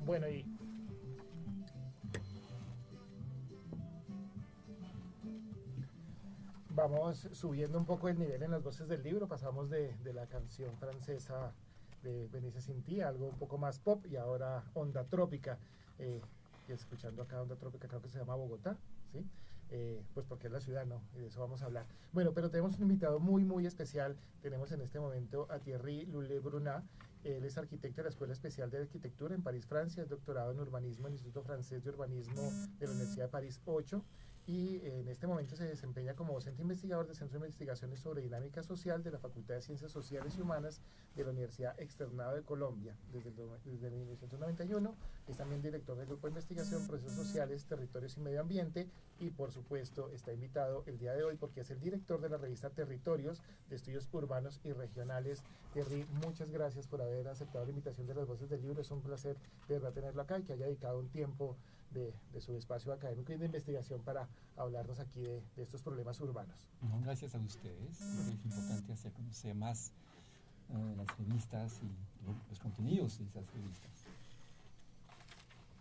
Bueno, y vamos subiendo un poco el nivel en las voces del libro, pasamos de la canción francesa de Benicia Sin Ti, algo un poco más pop, y ahora Onda Trópica, y escuchando acá Onda Trópica, creo que se llama Bogotá, ¿sí? Pues porque es la ciudad, ¿no? Y de eso vamos a hablar. Bueno, pero tenemos un invitado muy, muy especial. Tenemos en este momento a Thierry Lulé-Brunat. Él es arquitecto de la Escuela Especial de Arquitectura en París, Francia, es doctorado en urbanismo en el Instituto Francés de Urbanismo de la Universidad de París 8 y en este momento se desempeña como docente investigador del Centro de Investigaciones sobre Dinámica Social de la Facultad de Ciencias Sociales y Humanas de la Universidad Externado de Colombia desde 1991. Es también director del Grupo de Investigación Procesos Sociales, Territorios y Medio Ambiente y por supuesto está invitado el día de hoy porque es el director de la revista Territorios de Estudios Urbanos y Regionales. Terry, muchas gracias por haber aceptado la invitación de las Voces del Libro. Es un placer de verdad tenerlo acá y que haya dedicado un tiempo de su espacio académico y de investigación para hablarnos aquí de estos problemas urbanos. No, gracias a ustedes. Es importante hacer conocer más las revistas y los contenidos de esas revistas.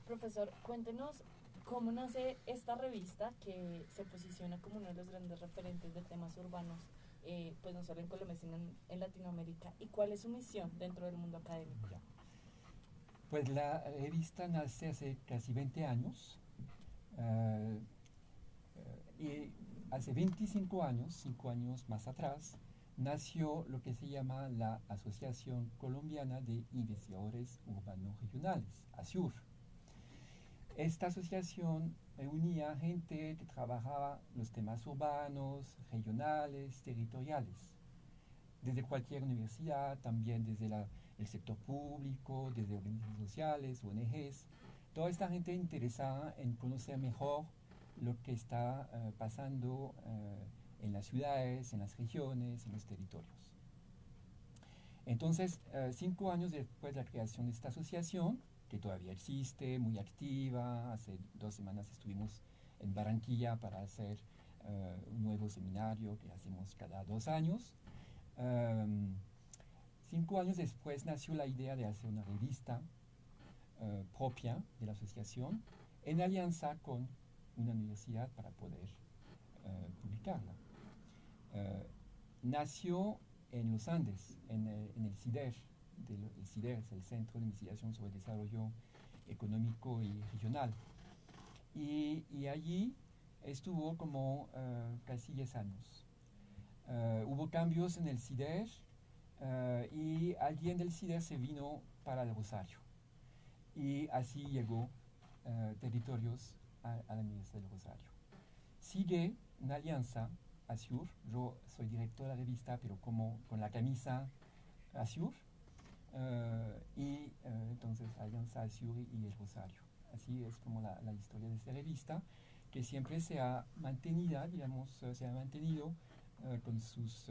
Profesor, cuéntenos cómo nace esta revista que se posiciona como uno de los grandes referentes de temas urbanos, pues no solo en Colombia, sino en Latinoamérica, y cuál es su misión dentro del mundo académico. Ya. Pues la revista nace hace casi 20 años uh, y hace 25 años, 5 años más atrás, nació lo que se llama la Asociación Colombiana de Investigadores Urbanos Regionales, ASUR. Esta asociación reunía gente que trabajaba los temas urbanos, regionales, territoriales, desde cualquier universidad, también desde el sector público, desde organizaciones sociales, ONGs, toda esta gente interesada en conocer mejor lo que está pasando en las ciudades, en las regiones, en los territorios. Entonces, 5 años después de la creación de esta asociación, que todavía existe, muy activa, hace 2 semanas estuvimos en Barranquilla para hacer un nuevo seminario que hacemos cada 2 años. 5 años después nació la idea de hacer una revista propia de la asociación en alianza con una universidad para poder publicarla. Nació en los Andes, en el CIDER. El CIDER es el Centro de Investigación sobre el Desarrollo Económico y Regional. Y allí estuvo como casi 10 años. Hubo cambios en el CIDER y alguien del CIDER se vino para el Rosario. Y así llegó Territorios a la Universidad del Rosario. Sigue una alianza ASUR, yo soy director de la revista, pero como con la camisa ASUR, entonces Alianza ASUR y el Rosario. Así es como la historia de esta revista, que siempre se ha mantenido, digamos, se ha mantenido con sus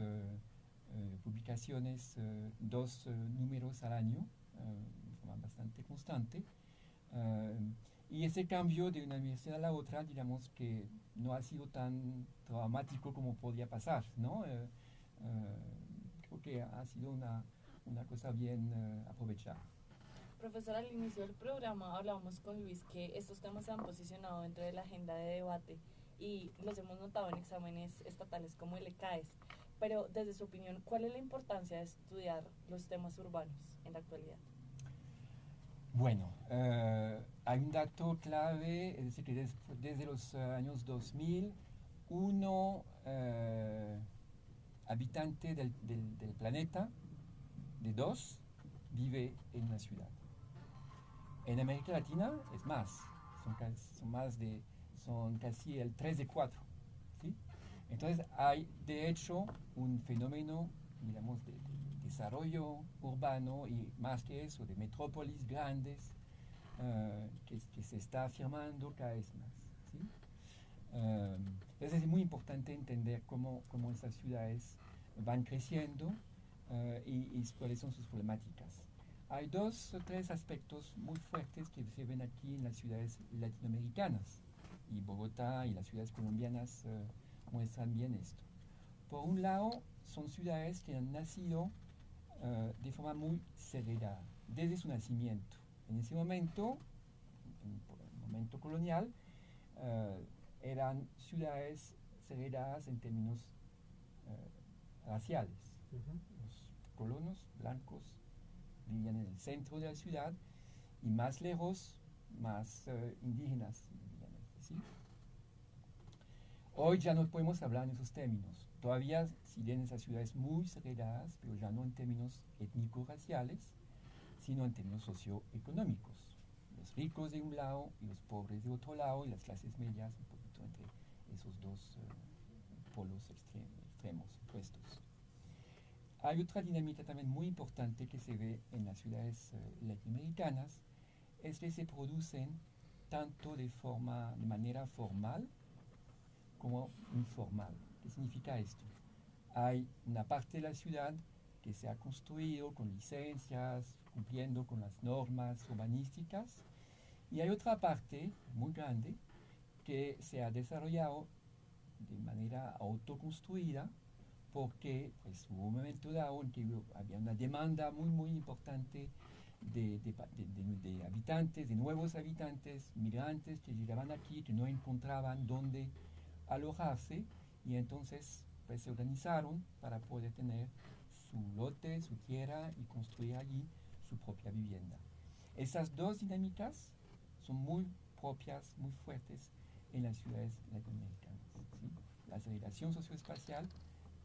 publicaciones, 2 números al año, de forma bastante constante. Y ese cambio de una universidad a la otra, digamos que no ha sido tan traumático como podía pasar, ¿no? Creo que ha sido una cosa bien aprovechada. Profesor, al inicio del programa hablábamos con Luis que estos temas se han posicionado dentro de la agenda de debate y los hemos notado en exámenes estatales como el ECAES. Pero desde su opinión, ¿cuál es la importancia de estudiar los temas urbanos en la actualidad? Bueno, hay un dato clave, es decir, que desde los años 2000, uno habitante del planeta, de 2, vive en una ciudad. En América Latina es más, son casi el 3 de 4. ¿Sí? Entonces hay de hecho un fenómeno, digamos, de desarrollo urbano y más que eso, de metrópolis grandes que se está afirmando cada vez más. ¿Sí? Entonces es muy importante entender cómo estas ciudades van creciendo y cuáles son sus problemáticas. Hay 2 o 3 aspectos muy fuertes que se ven aquí en las ciudades latinoamericanas y Bogotá y las ciudades colombianas muestran bien esto. Por un lado, son ciudades que han nacido de forma muy acelerada, desde su nacimiento. En ese momento, por el momento colonial, eran ciudades segregadas en términos raciales. Los colonos blancos vivían en el centro de la ciudad y más lejos, más indígenas vivían, ¿sí? Hoy ya no podemos hablar en esos términos. Todavía siguen esas ciudades muy segregadas, pero ya no en términos étnico-raciales, sino en términos socioeconómicos. Los ricos de un lado y los pobres de otro lado, y las clases medias un poquito entre esos dos polos extremos opuestos. Hay otra dinámica también muy importante que se ve en las ciudades latinoamericanas, es que se producen tanto de manera formal como informal. ¿Qué significa esto? Hay una parte de la ciudad que se ha construido con licencias, cumpliendo con las normas urbanísticas, y hay otra parte muy grande que se ha desarrollado de manera autoconstruida porque pues, hubo un momento dado en que había una demanda muy importante de habitantes, de nuevos habitantes, migrantes que llegaban aquí, que no encontraban dónde alojarse, y entonces pues, se organizaron para poder tener su lote, su tierra y construir allí su propia vivienda. Esas dos dinámicas son muy propias, muy fuertes en las ciudades latinoamericanas, ¿sí? La segregación socioespacial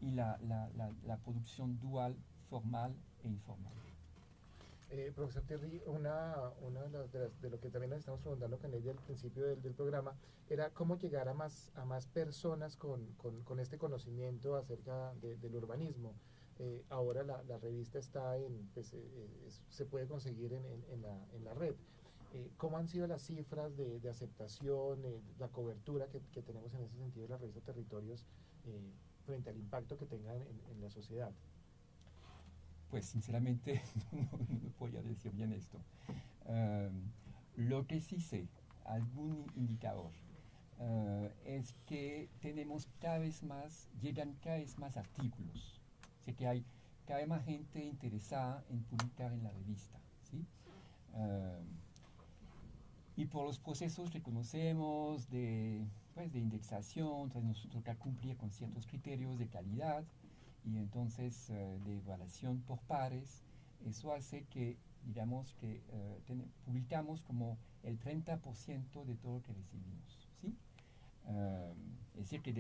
y la producción dual, formal e informal. Profesor Thierry, una de lo que también nos estamos preguntando con ella al principio del programa era cómo llegar a más personas con este conocimiento acerca del urbanismo. Ahora la revista está pues, se puede conseguir en la red. ¿Cómo han sido las cifras de aceptación, la cobertura que tenemos en ese sentido de la revista Territorios frente al impacto que tengan en la sociedad? Pues sinceramente no podría decir bien esto. Lo que sí sé, algún indicador, es que tenemos llegan cada vez más artículos. Sé que hay cada vez más gente interesada en publicar en la revista, ¿sí? Y por los procesos que conocemos pues, de indexación, entonces nos toca cumplir con ciertos criterios de calidad y entonces de evaluación por pares. Eso hace que, digamos, que publicamos como el 30% de todo lo que recibimos, ¿sí? Es decir, que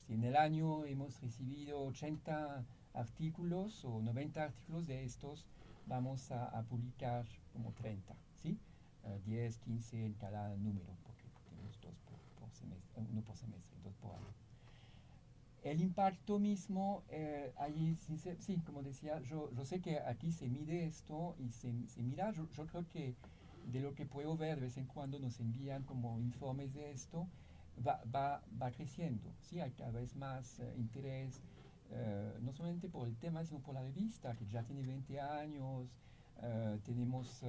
si en el año hemos recibido 80 artículos o 90 artículos de estos, vamos a publicar como 30, ¿sí? 10, 15 en cada número, porque tenemos dos por semestre, uno por semestre, dos por año. El impacto mismo, allí sí, como decía, yo sé que aquí se mide esto y se mira, yo creo que de lo que puedo ver de vez en cuando nos envían como informes de esto, va creciendo, ¿sí? Hay cada vez más interés, no solamente por el tema, sino por la revista, que ya tiene 20 años, tenemos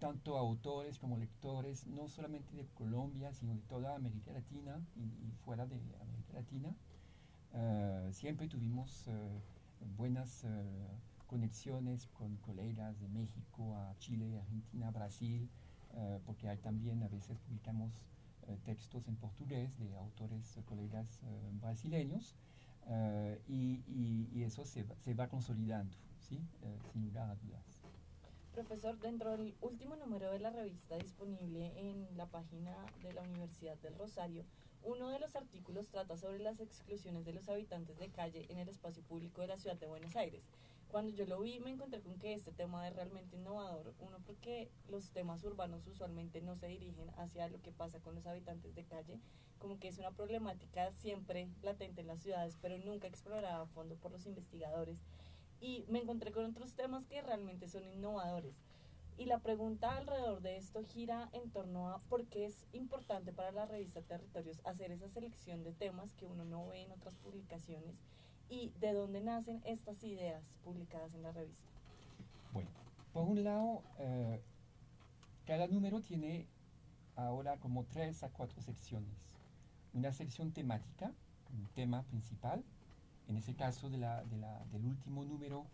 tanto autores como lectores, no solamente de Colombia, sino de toda América Latina y fuera de América Latina. Siempre tuvimos buenas conexiones con colegas de México, a Chile, Argentina, Brasil, porque hay también a veces publicamos textos en portugués de autores, colegas brasileños, y eso se va consolidando, ¿sí? Sin lugar a dudas. Profesor, dentro del último número de la revista disponible en la página de la Universidad del Rosario, uno de los artículos trata sobre las exclusiones de los habitantes de calle en el espacio público de la ciudad de Buenos Aires. Cuando yo lo vi me encontré con que este tema es realmente innovador, uno porque los temas urbanos usualmente no se dirigen hacia lo que pasa con los habitantes de calle, como que es una problemática siempre latente en las ciudades, pero nunca explorada a fondo por los investigadores. Y me encontré con otros temas que realmente son innovadores. Y la pregunta alrededor de esto gira en torno a por qué es importante para la revista Territorios hacer esa selección de temas que uno no ve en otras publicaciones y de dónde nacen estas ideas publicadas en la revista. Bueno, por un lado, cada número tiene ahora como 3 a 4 secciones. Una sección temática, un tema principal. En ese caso del último número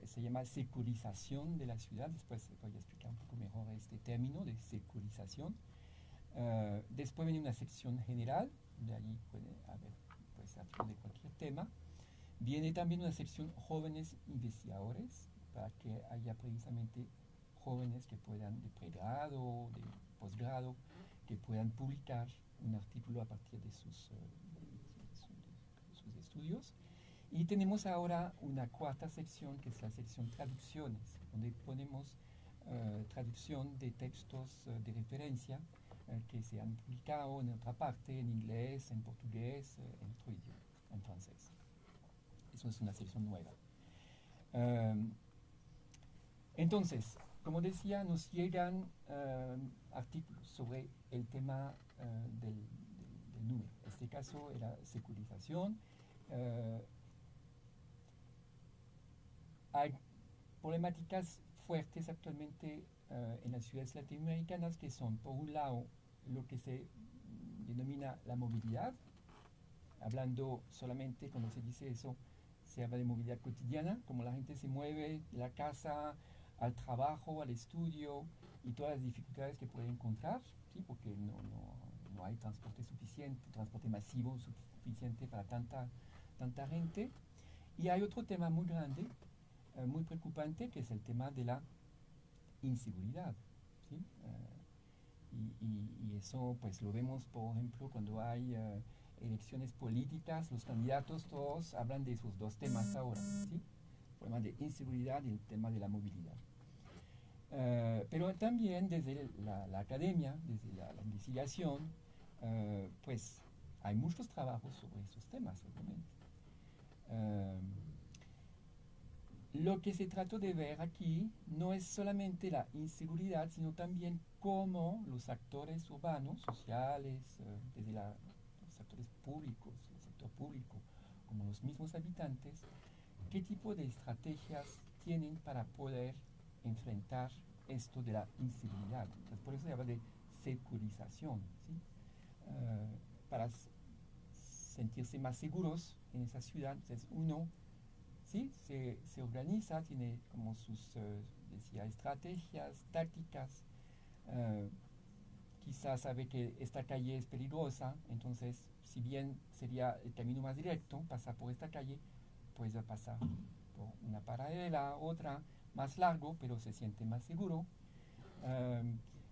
se llama securización de la ciudad. Después voy a explicar un poco mejor este término de securización. Después viene una sección general, de allí puede haber pues, artículos de cualquier tema. Viene también una sección jóvenes investigadores, para que haya precisamente jóvenes que puedan, de pregrado, de posgrado, que puedan publicar un artículo a partir de sus estudios. Y tenemos ahora una cuarta sección, que es la sección traducciones, donde ponemos traducción de textos de referencia que se han publicado en otra parte, en inglés, en portugués, en otro idioma, en francés. Eso es una sección nueva. Entonces, como decía, nos llegan artículos sobre el tema del número. En este caso era securización. Hay problemáticas fuertes actualmente en las ciudades latinoamericanas, que son, por un lado, lo que se denomina la movilidad. Hablando solamente, cuando se dice eso, se habla de movilidad cotidiana, como la gente se mueve de la casa al trabajo, al estudio, y todas las dificultades que puede encontrar, ¿sí? Porque no hay transporte suficiente, transporte masivo suficiente para tanta gente. Y hay otro tema muy grande, muy preocupante, que es el tema de la inseguridad, ¿sí? Y eso pues lo vemos, por ejemplo, cuando hay elecciones políticas, los candidatos todos hablan de esos dos temas ahora, ¿sí? El problema de inseguridad y el tema de la movilidad. Pero también desde la academia, desde la investigación, pues hay muchos trabajos sobre esos temas, obviamente. Lo que se trató de ver aquí no es solamente la inseguridad, sino también cómo los actores urbanos, sociales, desde los actores públicos, el sector público, como los mismos habitantes, qué tipo de estrategias tienen para poder enfrentar esto de la inseguridad. Entonces, por eso se habla de securización, ¿sí? Para sentirse más seguros en esa ciudad. Entonces, uno ¿sí? se organiza, tiene como sus decía, estrategias, tácticas. Quizás sabe que esta calle es peligrosa, entonces si bien sería el camino más directo pasar por esta calle, pues va a pasar por una paralela, otra más largo, pero se siente más seguro.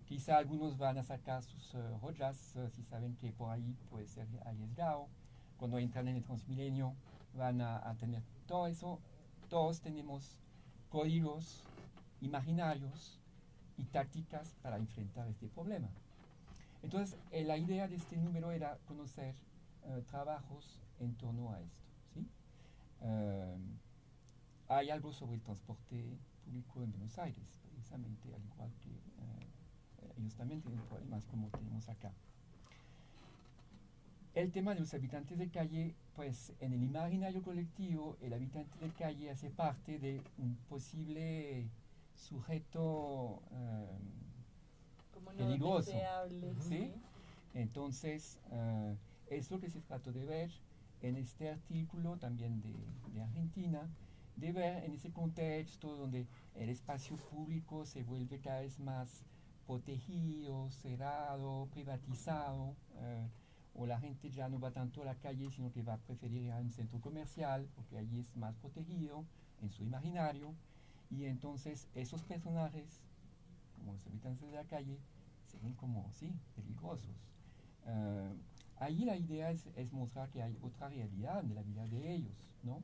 Quizá algunos van a sacar sus joyas si saben que por ahí puede ser arriesgado. Cuando entran en el Transmilenio van a tener todo eso. Todos tenemos códigos imaginarios y tácticas para enfrentar este problema. Entonces, la idea de este número era conocer trabajos en torno a esto, ¿sí? Hay algo sobre el transporte público en Buenos Aires, precisamente, al igual que ellos también tienen problemas como tenemos acá. El tema de los habitantes de calle, pues en el imaginario colectivo, el habitante de calle hace parte de un posible sujeto como no peligroso, deseable, ¿sí? ¿sí? Entonces, es lo que se trató de ver en este artículo también de Argentina, de ver en ese contexto donde el espacio público se vuelve cada vez más protegido, cerrado, privatizado, o la gente ya no va tanto a la calle, sino que va a preferir ir a un centro comercial, porque allí es más protegido en su imaginario, y entonces esos personajes, como los habitantes de la calle, se ven como, sí, peligrosos. Ahí la idea es mostrar que hay otra realidad de la vida de ellos, ¿no?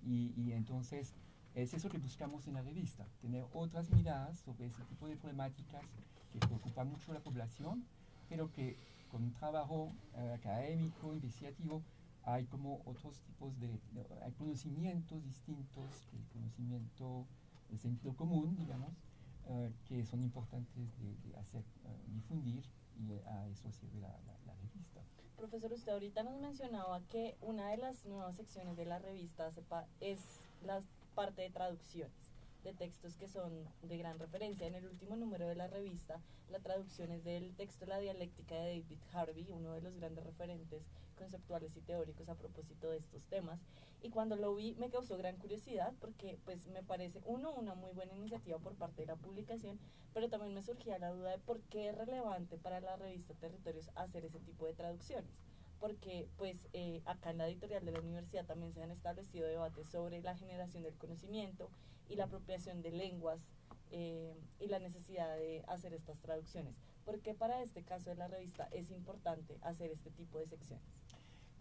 Y entonces es eso que buscamos en la revista, tener otras miradas sobre ese tipo de problemáticas que preocupan mucho a la población, pero que con un trabajo académico, investigativo, hay como otros tipos hay conocimientos distintos que el conocimiento del sentido común, digamos, que son importantes de hacer, difundir, y a eso sirve la revista. Profesor, usted ahorita nos mencionaba que una de las nuevas secciones de la revista es la parte de traducciones. de textos que son de gran referencia. En el último número de la revista, la traducción es del texto La dialéctica de David Harvey, uno de los grandes referentes conceptuales y teóricos a propósito de estos temas. Y cuando lo vi me causó gran curiosidad porque pues me parece, uno, una muy buena iniciativa por parte de la publicación, pero también me surgía la duda de por qué es relevante para la revista Territorios hacer ese tipo de traducciones. Porque pues acá en la editorial de la universidad también se han establecido debates sobre la generación del conocimiento y la apropiación de lenguas y la necesidad de hacer estas traducciones. ¿Por qué para este caso de la revista es importante hacer este tipo de secciones?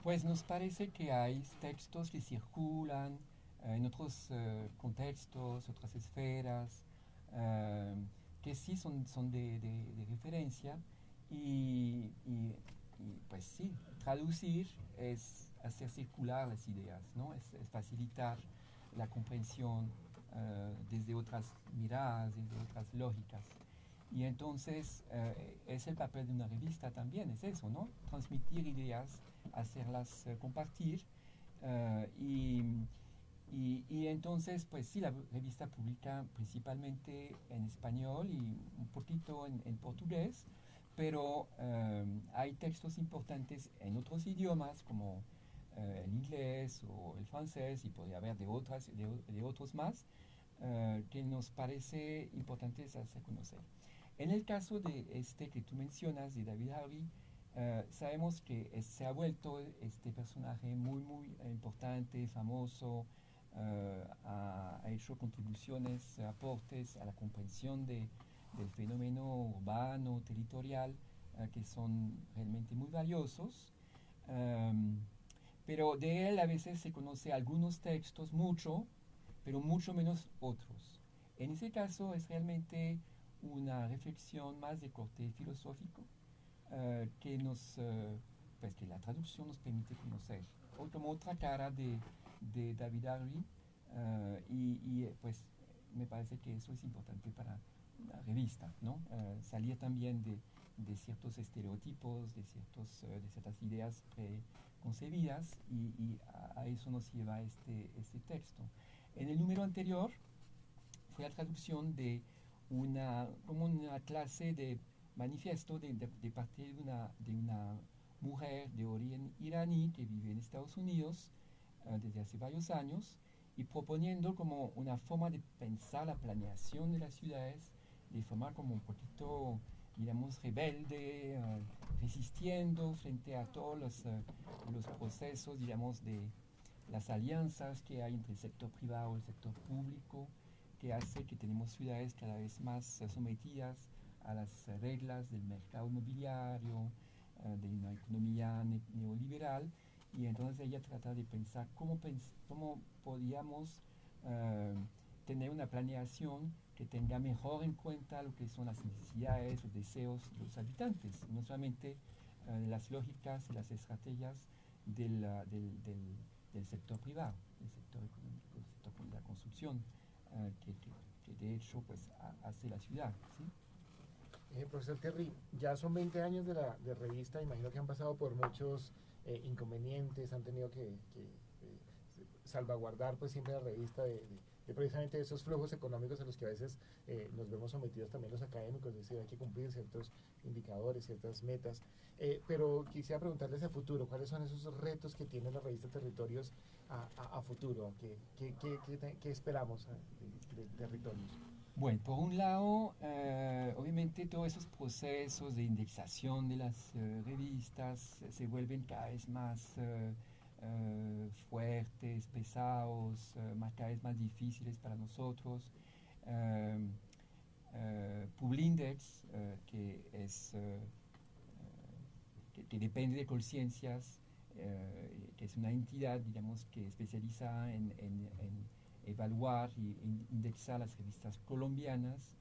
Pues nos parece que hay textos que circulan en otros contextos, otras esferas, que sí son de referencia y pues sí, traducir es hacer circular las ideas, ¿no? Es facilitar la comprensión desde otras miradas, desde otras lógicas. Y entonces es el papel de una revista también, es eso, ¿no? Transmitir ideas, hacerlas compartir y entonces, pues sí, la revista publica principalmente en español y un poquito en portugués, pero hay textos importantes en otros idiomas como el inglés o el francés y podría haber de otros más que nos parece importantes hacer conocer. En el caso de este que tú mencionas, de David Harvey, sabemos que se ha vuelto este personaje muy importante, famoso, ha hecho contribuciones, aportes a la comprensión del fenómeno urbano, territorial, que son realmente muy valiosos. Pero de él a veces se conoce algunos textos, mucho, pero mucho menos otros. En ese caso es realmente una reflexión más de corte filosófico que pues que la traducción nos permite conocer. O como otra cara de David Harvey pues me parece que eso es importante para la revista, ¿no? Salir también de ciertos estereotipos, de ciertas ideas preconcebidas y a eso nos lleva este texto. En el número anterior fue la traducción de como una clase de manifiesto de parte de una mujer de origen iraní que vive en Estados Unidos desde hace varios años y proponiendo como una forma de pensar la planeación de las ciudades de forma como un poquito, digamos, rebelde, resistiendo frente a todos los procesos, digamos, de las alianzas que hay entre el sector privado y el sector público, que hace que tenemos ciudades cada vez más sometidas a las reglas del mercado inmobiliario, de una economía neoliberal, y entonces ella trata de pensar cómo podíamos tener una planeación que tenga mejor en cuenta lo que son las necesidades, los deseos de los habitantes, no solamente las lógicas y las estrategias del sector privado, del sector económico, del sector de la construcción, que de hecho pues hace la ciudad, ¿sí? Profesor Terry, ya son 20 años de revista, imagino que han pasado por muchos inconvenientes, han tenido que salvaguardar pues siempre la revista de precisamente esos flujos económicos a los que a veces nos vemos sometidos también los académicos, es decir, hay que cumplir ciertos indicadores, ciertas metas, pero quisiera preguntarles a futuro, ¿cuáles son esos retos que tiene la revista Territorios a futuro? ¿Qué esperamos de Territorios? Bueno, por un lado, obviamente todos esos procesos de indexación de las revistas se vuelven cada vez más fuertes, pesados, cada vez más difíciles para nosotros. Publindex, que que depende de Colciencias, que es una entidad, digamos, que especializa en evaluar y indexar las revistas colombianas.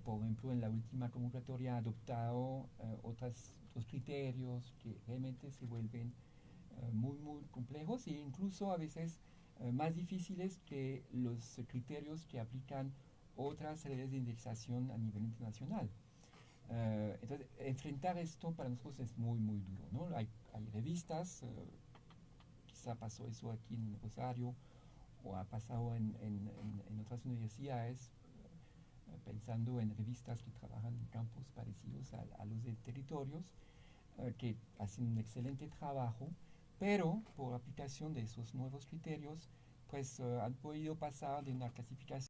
Por ejemplo, en la última convocatoria ha adoptado otros criterios que realmente se vuelven muy complejos e incluso a veces más difíciles que los criterios que aplican otras redes de indexación a nivel internacional. Entonces, enfrentar esto para nosotros es muy duro, ¿no? Hay revistas, quizá pasó eso aquí en Rosario, o ha pasado en otras universidades, pensando en revistas que trabajan en campos parecidos a los de territorios, que hacen un excelente trabajo, pero por aplicación de esos nuevos criterios, pues han podido pasar de una clasificación